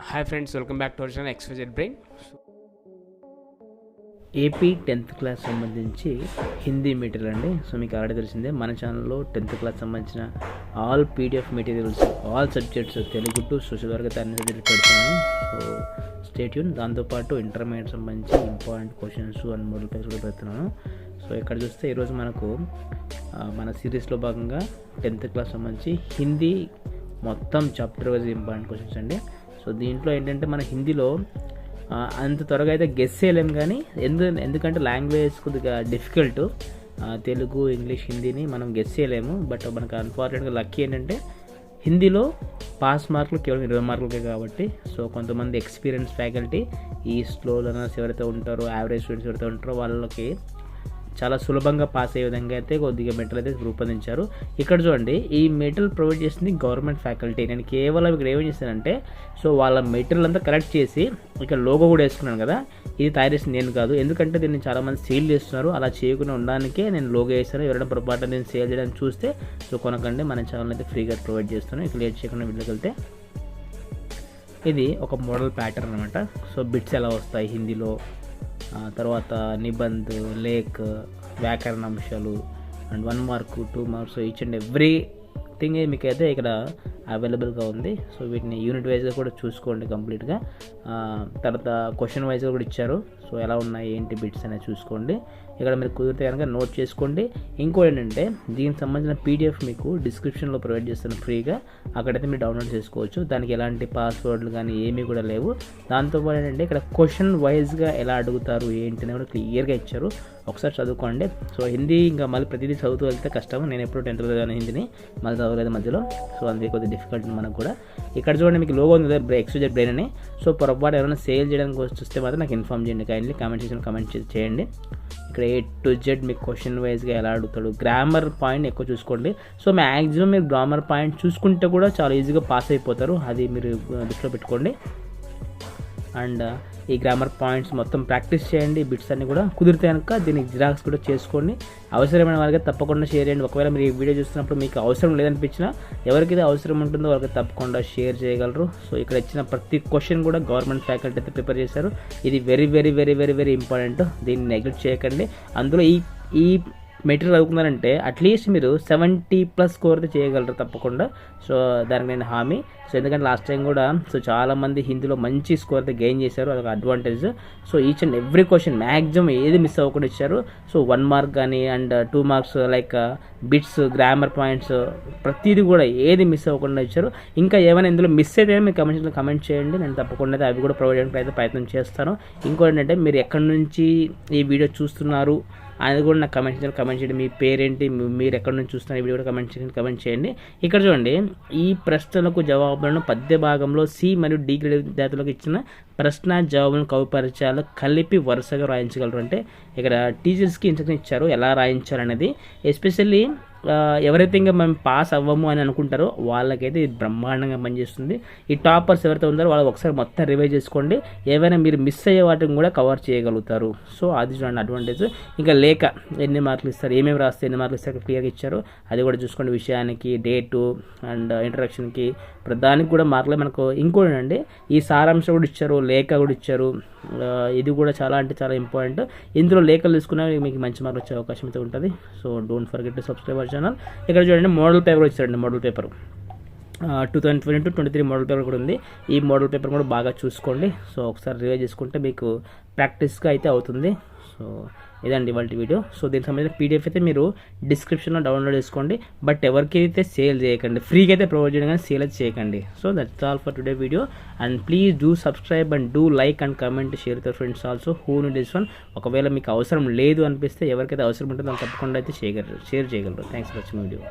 Hi friends, welcome back to our channel XYZ Brain. AP 10th class సంబంధించి Hindi material అండి. So మీకు already తెలిసిందే, మన ఛానల్లో 10th క్లాస్ సంబంధించిన all PDF materials, all subjects, Telugu to social వరకు అన్ని సబ్జెక్ట్స్ పెడుతున్నాను. So stay tune. దాంతోపాటు ఇంటర్మీడియట్ సంబంధించి important questions and model papers కూడా పెడుతున్నాను. సో ఇక్కడ చూస్తే ఈరోజు మనకు మన సిరీస్లో భాగంగా 10th క్లాస్ సంబంధించి హిందీ మొత్తం చాప్టర్ వైజ్ ఇంపార్టెంట్ క్వశ్చన్స్ అండి. సో దీంట్లో ఏంటంటే మన హిందీలో అంత త్వరగా అయితే గెస్ చేయలేము, కానీ ఎందుకంటే లాంగ్వేజ్ కొద్దిగా డిఫికల్ట్. తెలుగు, ఇంగ్లీష్, హిందీని మనం గెస్ చేయలేము. బట్ మనకు అన్ఫార్చునేట్గా లక్కీ ఏంటంటే హిందీలో పాస్ మార్కులు కేవలం 20 మార్కులకే కాబట్టి, సో కొంతమంది ఎక్స్పీరియన్స్ ఫ్యాకల్టీ ఈ స్లో లర్నర్స్ ఎవరైతే ఉంటారో, యావరేజ్ స్టూడెంట్స్ ఎవరైతే ఉంటారో వాళ్ళకి చాలా సులభంగా పాస్ అయ్యే విధంగా అయితే కొద్దిగా మెటీరియల్ అయితే రూపొందించారు. ఇక్కడ చూడండి, ఈ మెటీరియల్ ప్రొవైడ్ చేసింది గవర్నమెంట్ ఫ్యాకల్టీ. నేను కేవలం ఇక్కడ ఏమేం చేశానంటే, సో వాళ్ళ మెటీరియల్ అంతా కరెక్ట్ చేసి ఇక్కడ లోగో కూడా వేసుకున్నాను కదా, ఇది తయారు చేసింది నేను కాదు. ఎందుకంటే దీన్ని చాలామంది సేల్ చేస్తున్నారు, అలా చేయకుండా ఉండడానికే నేను లోగో వేసాను. ఎవరైనా పొరపాటు నేను సేల్ చేయడానికి చూస్తే సో కొనకండి, మన ఛానల్ అయితే ఫ్రీగా ప్రొవైడ్ చేస్తాను. ఇక లేట్ చేయకుండా వీళ్ళకి వెళ్తే, ఇది ఒక మోడల్ ప్యాటర్న్ అనమాట. సో బిట్స్ ఎలా వస్తాయి హిందీలో, తర్వాత నిబంధ్, లేక్, వ్యాకరణ అంశాలు and 1 mark 2 marks, each and everything మీకైతే ఇక్కడ అవైలబుల్గా ఉంది. సో వీటిని యూనిట్ వైజ్గా కూడా చూసుకోండి కంప్లీట్గా. తర్వాత క్వశ్చన్ వైజ్గా కూడా ఇచ్చారు. సో ఎలా ఉన్నాయి ఏంటి బిట్స్ అనేది చూసుకోండి. ఇక్కడ మీరు కుదిరితే కనుక నోట్ చేసుకోండి. ఇంకోటి ఏంటంటే, దీనికి సంబంధించిన PDF మీకు డిస్క్రిప్షన్లో ప్రొవైడ్ చేస్తాను ఫ్రీగా, అక్కడైతే మీరు డౌన్లోడ్ చేసుకోవచ్చు. దానికి ఎలాంటి పాస్వర్డ్లు కానీ ఏమీ కూడా లేవు. దాంతోపాటు ఏంటంటే ఇక్కడ క్వశ్చన్ వైజ్గా ఎలా అడుగుతారు ఏంటి అని కూడా క్లియర్గా ఇచ్చారు. ఒకసారి చదువుకోండి. సో హిందీ ఇంకా మళ్ళీ ప్రతిదీ చదువుతూ వెళ్తే కష్టం. నేను ఎప్పుడు 10th చదివాను హిందీని, మళ్ళీ చదవలేదు మధ్యలో. సో అందుకే కొద్దిగా డిఫికల్ట్ మనకు కూడా. ఇక్కడ చూడండి, మీకు లోగో ఉంది XYZ Brain అని. సో పొరపాటు ఎవరైనా సేల్ చేయడానికి చూస్తే మాత్రం నాకు ఇన్ఫార్మ్ చేయండి, కైండ్లీ కామెంట్ సెక్షన్ కామెంట్ చేయండి. ఇక్కడ A to Z మీకు క్వశ్చన్ వైజ్గా ఎలా అడుగుతాడు. గ్రామర్ పాయింట్ ఎక్కువ చూసుకోండి. సో మ్యాక్సిమం మీరు గ్రామర్ పాయింట్ చూసుకుంటే కూడా చాలా ఈజీగా పాస్ అయిపోతారు, అది మీరు దృష్టిలో పెట్టుకోండి. అండ్ ఈ గ్రామర్ పాయింట్స్ మొత్తం ప్రాక్టీస్ చేయండి. బిట్స్ అన్ని కూడా కుదిరితే కనుక దీనికి జిరాక్స్ కూడా చేసుకోండి. అవసరమైన వాళ్ళకి తప్పకుండా షేర్ చేయండి. ఒకవేళ మీరు ఈ వీడియో చూస్తున్నప్పుడు మీకు అవసరం లేదనిపించినా, ఎవరికైతే అవసరం ఉంటుందో వాళ్ళకి తప్పకుండా షేర్ చేయగలరు. సో ఇక్కడ ఇచ్చిన ప్రతి క్వశ్చన్ కూడా గవర్నమెంట్ ఫ్యాకల్టీ అయితే ప్రిపేర్ చేశారు. ఇది very very very very very important, దీన్ని నెగ్లెక్ట్ చేయకండి. అందులో ఈ మెటీరియల్ చదువుకున్నారంటే అట్లీస్ట్ మీరు 70+ స్కోర్ అయితే చేయగలరు తప్పకుండా. సో దానికి నేను హామీ. సో ఎందుకంటే లాస్ట్ టైం కూడా సో చాలామంది హిందీలో మంచి స్కోర్ అయితే గెయిన్ చేశారు, అదొక advantage. So each and every question maximum ఏది మిస్ అవ్వకుండా ఇచ్చారు. సో 1 మార్క్ కానీ and 2 marks like bits, grammar points, ప్రతిదీ కూడా ఏది మిస్ అవ్వకుండా ఇచ్చారు. ఇంకా ఏమైనా ఇందులో మిస్ అయితే మీరు కమెంట్ చేయండి, నేను తప్పకుండా అవి కూడా ప్రొవైడ్ చేయడానికి ప్రయత్నం చేస్తాను. ఇంకోటి ఏంటంటే, మీరు ఎక్కడి నుంచి ఈ వీడియో చూస్తున్నారు అనేది కూడా నాకు కమెంట్ చేయండి. మీ పేరేంటి, మీరు ఎక్కడి నుంచి చూస్తున్నారు ఈ వీడియో కూడా కమెంట్ చేయండి. ఇక్కడ చూడండి, ఈ ప్రశ్నలకు జవాబులను పద్య భాగంలో C మరియు D గ్రేడ్ విద్యార్థులకు ఇచ్చిన ప్రశ్న జవాబులను కవి పరిచయాలు కలిపి వరుసగా రాయించగలరు. అంటే ఇక్కడ టీచర్స్కి ఇన్స్ట్రక్షన్ ఇచ్చారు ఎలా రాయించాలనేది. ఎస్పెషల్లీ ఎవరైతే ఇంకా మేము పాస్ అవ్వము అని అనుకుంటారో వాళ్ళకైతే ఇది బ్రహ్మాండంగా పనిచేస్తుంది. ఈ టాపర్స్ ఎవరైతే ఉన్నారో వాళ్ళు ఒకసారి మొత్తం రివైజ్ చేసుకోండి. ఏవైనా మీరు మిస్ అయ్యే వాటిని కూడా కవర్ చేయగలుగుతారు. సో అది చూడండి అడ్వాంటేజ్. ఇంకా లేక ఎన్ని మార్కులు ఇస్తారు, ఏమేమి రాస్తే ఎన్ని మార్కులు ఇస్తారు క్లియర్గా ఇచ్చారు, అది కూడా చూసుకోండి. విషయానికి, డేటు అండ్ ఇంట్రడక్షన్కి, ప్రధానికి కూడా మార్కులే మనకు. ఇంకోటి అండి, ఈ సారాంశం కూడా ఇచ్చారు, లేఖ కూడా ఇచ్చారు. ఇది కూడా చాలా అంటే చాలా ఇంపార్టెంట్. ఇందులో లేఖలు తీసుకున్నా మీకు మంచి మార్కులు వచ్చే అవకాశం అయితే ఉంటుంది. So don't forget to subscribe our channel. ఇక్కడ చూడండి, మోడల్ పేపర్ ఇచ్చారండి. మోడల్ పేపర్ 2022-23 మోడల్ పేపర్ కూడా ఉంది. ఈ మోడల్ పేపర్ కూడా బాగా చూసుకోండి. సో ఒకసారి రివైజ్ చేసుకుంటే మీకు ప్రాక్టీస్గా అయితే అవుతుంది. సో ఇదండి ఇవాళ వీడియో. సో దీనికి సంబంధించిన PDF అయితే మీరు డిస్క్రిప్షన్లో డౌన్లోడ్ చేసుకోండి. బట్ ఎవరికైతే సేల్ చేయకండి, ఫ్రీగా అయితే ప్రొవైడ్ చేయడం కానీ సేల్ అయితే చేయకండి. So that's all for today video. And please do subscribe and do like and comment, share with friends also who need this one. ఒకవేళ మీకు అవసరం లేదు అనిపిస్తే, ఎవరికైతే అవసరం ఉంటుందో తప్పకుండా అయితే షేర్ చేయగలరు. Thanks for watching video.